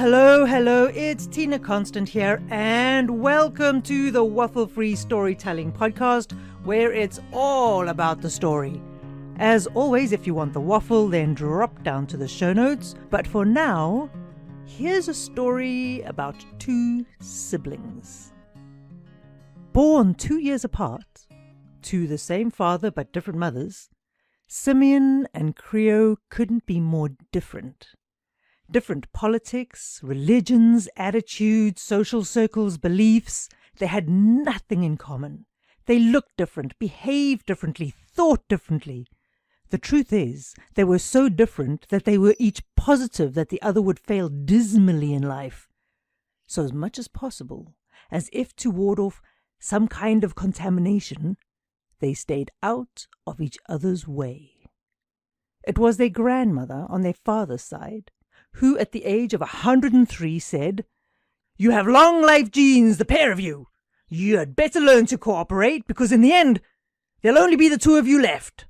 Hello, it's Tina Konstant here, and welcome to the Waffle-Free Storytelling podcast, where it's all about the story. As always, if you want the waffle, then drop down to the show notes. But for now, here's a story about two siblings. Born 2 years apart, to the same father but different mothers, Simeon and Cleo couldn't be more different. Different politics, religions, attitudes, social circles, beliefs. They had nothing in common. They looked different, behaved differently, thought differently. The truth is, they were so different that they were each positive that the other would fail dismally in life. So as much as possible, as if to ward off some kind of contamination, they stayed out of each other's way. It was their grandmother on their father's side who at the age of 103 said, "You have long life genes, the pair of you. You had better learn to cooperate, because in the end, there'll only be the two of you left."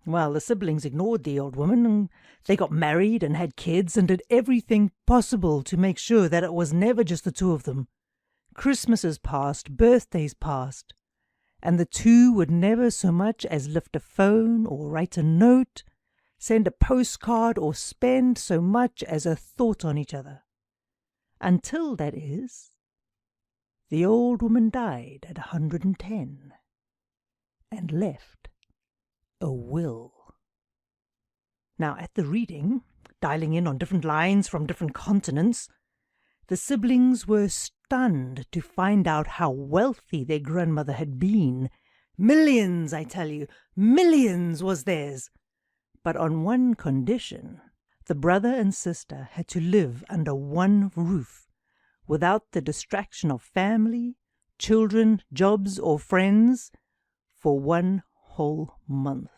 Well, the siblings ignored the old woman, and they got married and had kids and did everything possible to make sure that it was never just the two of them. Christmases passed, birthdays passed, and the two would never so much as lift a phone or write a note, send a postcard, or spend so much as a thought on each other. Until, that is, the old woman died at 110 and left a will. Now, at the reading, dialing in on different lines from different continents, the siblings were stunned to find out how wealthy their grandmother had been. Millions, I tell you, millions was theirs. But on one condition: the brother and sister had to live under one roof, without the distraction of family, children, jobs, or friends, for 1 whole month.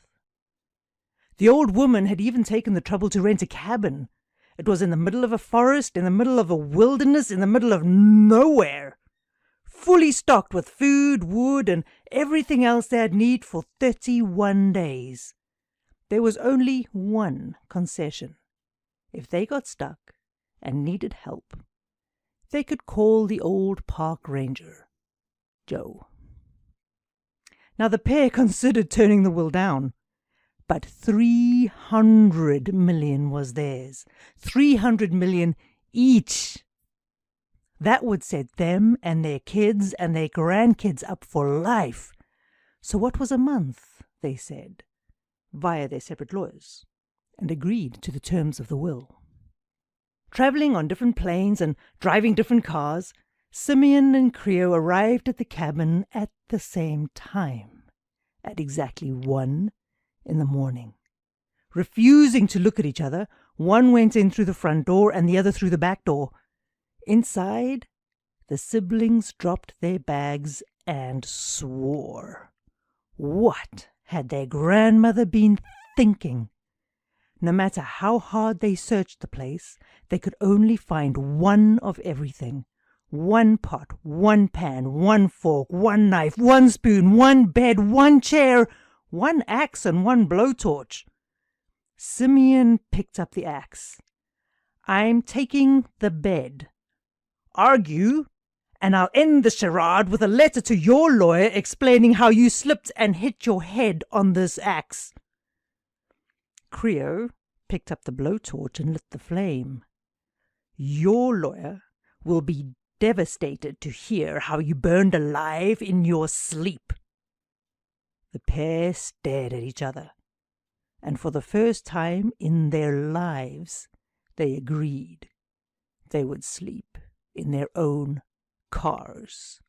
The old woman had even taken the trouble to rent a cabin. It was in the middle of a forest, in the middle of a wilderness, in the middle of nowhere, fully stocked with food, wood, and everything else they had need for 31 days. There was only one concession. If they got stuck and needed help, they could call the old park ranger, Joe. Now the pair considered turning the will down, but 300 million was theirs. 300 million each. That would set them and their kids and their grandkids up for life. So what was a month, they said, via their separate lawyers, and agreed to the terms of the will. Travelling on different planes and driving different cars, Simeon and Cleo arrived at the cabin at the same time, at exactly 1 in the morning. Refusing to look at each other, one went in through the front door and the other through the back door. Inside, the siblings dropped their bags and swore. What had their grandmother been thinking? No matter how hard they searched the place, they could only find one of everything. 1 pot, 1 pan, 1 fork, 1 knife, 1 spoon, 1 bed, 1 chair, 1 axe, and 1 blowtorch. Simeon picked up the axe. "I'm taking the bed. Argue, and I'll end the charade with a letter to your lawyer explaining how you slipped and hit your head on this axe." Cleo picked up the blowtorch and lit the flame. "Your lawyer will be devastated to hear how you burned alive in your sleep." The pair stared at each other, and for the first time in their lives, they agreed they would sleep in their own cars.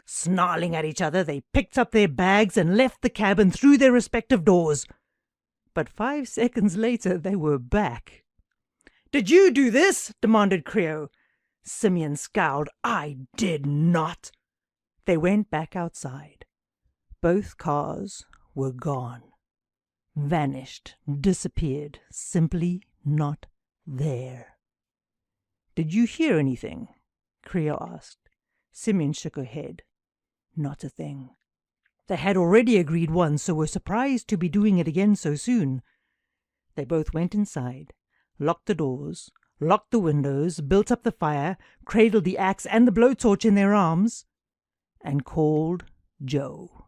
Snarling at each other, they picked up their bags and left the cabin through their respective doors. But 5 seconds later, they were back. "Did you do this?" demanded Cleo. Simeon scowled. "I did not." They went back outside. Both cars were gone. Vanished, disappeared, simply not there. "Did you hear anything?" Cleo asked. Simeon shook her head. "Not a thing." They had already agreed once, so were surprised to be doing it again so soon. They both went inside, locked the doors, locked the windows, built up the fire, cradled the axe and the blowtorch in their arms, and called Joe.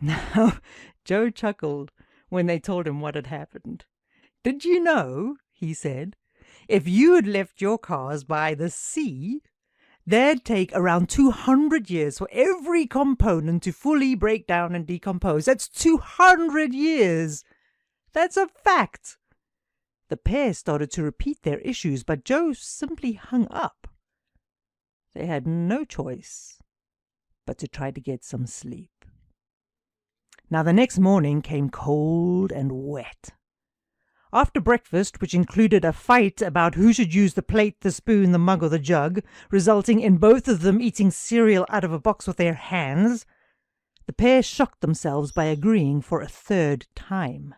Now, Joe chuckled when they told him what had happened. "Did you know," he said, "if you had left your cars by the sea, they'd take around 200 years for every component to fully break down and decompose. That's 200 years. That's a fact." The pair started to repeat their issues, but Joe simply hung up. They had no choice but to try to get some sleep. Now the next morning came cold and wet. After breakfast, which included a fight about who should use the plate, the spoon, the mug, or the jug, resulting in both of them eating cereal out of a box with their hands, the pair shocked themselves by agreeing for a third time.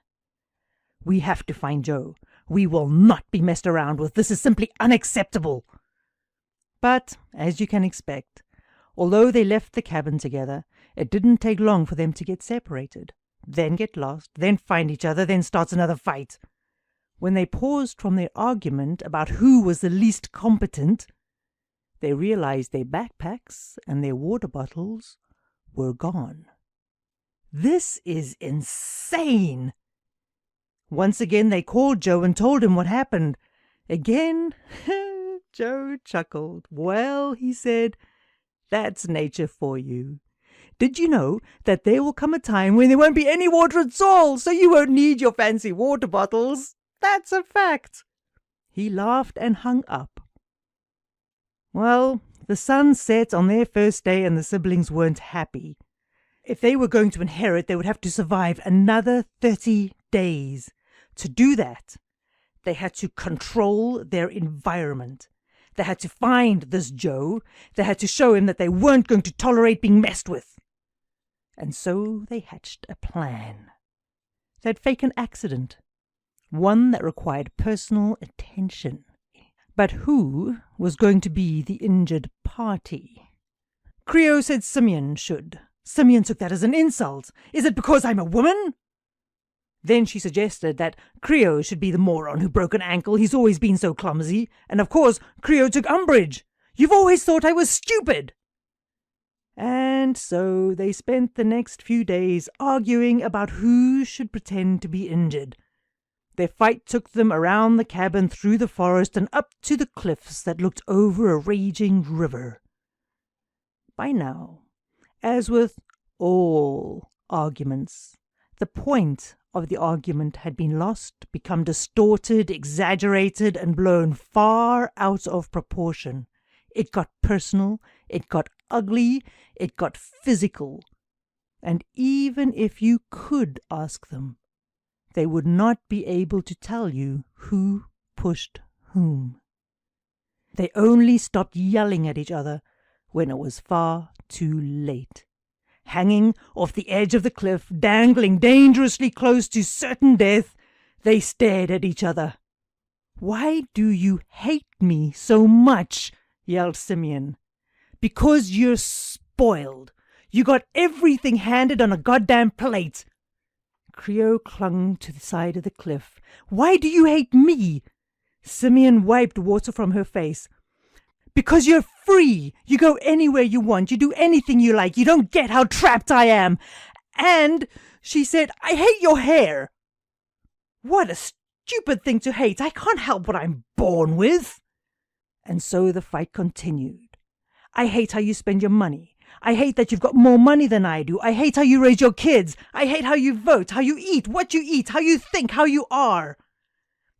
"We have to find Joe. We will not be messed around with. This is simply unacceptable." But, as you can expect, although they left the cabin together, it didn't take long for them to get separated, then get lost, then find each other, then start another fight. When they paused from their argument about who was the least competent, they realized their backpacks and their water bottles were gone. This is insane! Once again they called Joe and told him what happened. Again, Joe chuckled. "Well," he said, "that's nature for you. Did you know that there will come a time when there won't be any water at all, so you won't need your fancy water bottles? That's a fact." He laughed and hung up. Well, the sun set on their first day and the siblings weren't happy. If they were going to inherit, they would have to survive another 30 days. To do that, they had to control their environment. They had to find this Joe. They had to show him that they weren't going to tolerate being messed with. And so they hatched a plan. They'd fake an accident, one that required personal attention. But who was going to be the injured party? Creo said Simeon should. Simeon took that as an insult. "Is it because I'm a woman?" Then she suggested that Creo should be the moron who broke an ankle. He's always been so clumsy. And of course, Creo took umbrage. "You've always thought I was stupid." And so they spent the next few days arguing about who should pretend to be injured. Their fight took them around the cabin, through the forest, and up to the cliffs that looked over a raging river. By now, as with all arguments, the point of the argument had been lost, become distorted, exaggerated, and blown far out of proportion. It got personal, it got ugly, it got physical. And even if you could ask them, they would not be able to tell you who pushed whom. They only stopped yelling at each other when it was far too late. Hanging off the edge of the cliff, dangling dangerously close to certain death, they stared at each other. "Why do you hate me so much?" yelled Simeon. "Because you're spoiled. You got everything handed on a goddamn plate." Creo clung to the side of the cliff. "Why do you hate me?" Simeon wiped water from her face. "Because you're free. You go anywhere you want. You do anything you like. You don't get how trapped I am. And," she said, "I hate your hair." "What a stupid thing to hate. I can't help what I'm born with." And so the fight continued. "I hate how you spend your money. I hate that you've got more money than I do. I hate how you raise your kids. I hate how you vote, how you eat, what you eat, how you think, how you are."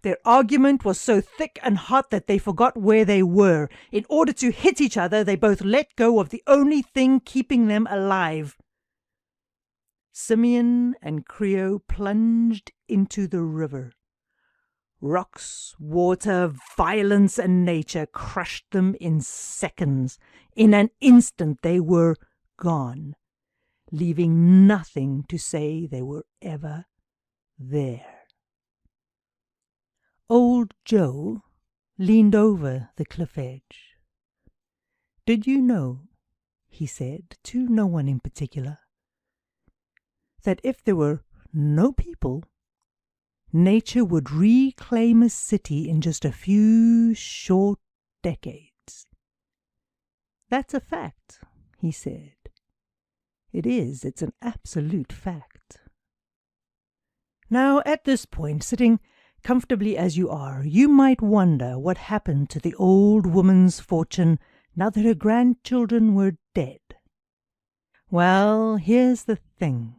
Their argument was so thick and hot that they forgot where they were. In order to hit each other, they both let go of the only thing keeping them alive. Simeon and Creo plunged into the river. Rocks, water, violence, and nature crushed them in seconds. In an instant they were gone, leaving nothing to say they were ever there. Old Joe leaned over the cliff edge. "Did you know," he said, to no one in particular, "that if there were no people, nature would reclaim a city in just a few short decades. That's a fact, he said. It's an absolute fact. Now, at this point, sitting comfortably as you are, you might wonder what happened to the old woman's fortune now that her grandchildren were dead. Well, here's the thing.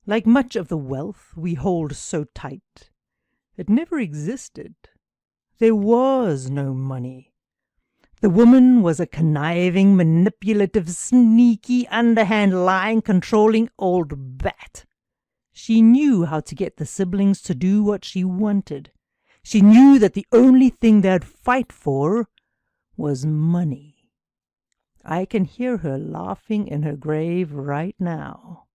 Like much of the wealth we hold so tight, it never existed. There was no money. The woman was a conniving, manipulative, sneaky, underhand, lying, controlling old bat. She knew how to get the siblings to do what she wanted. She knew that the only thing they'd fight for was money. I can hear her laughing in her grave right now.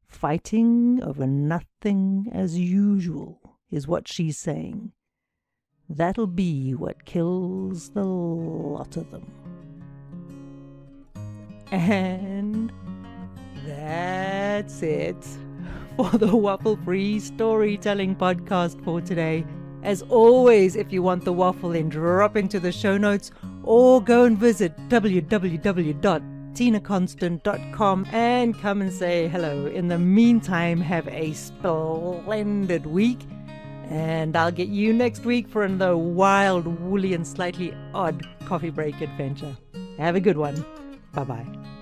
Fighting over nothing as usual is what she's saying. That'll be what kills the lot of them. And that's it for the Waffle-Free Storytelling Podcast for today. As always, if you want the waffle, then drop into the show notes or go and visit www.tinakonstant.com and come and say hello. In the meantime, have a splendid week. And I'll get you next week for another wild, woolly, and slightly odd coffee break adventure. Have a good one. Bye-bye.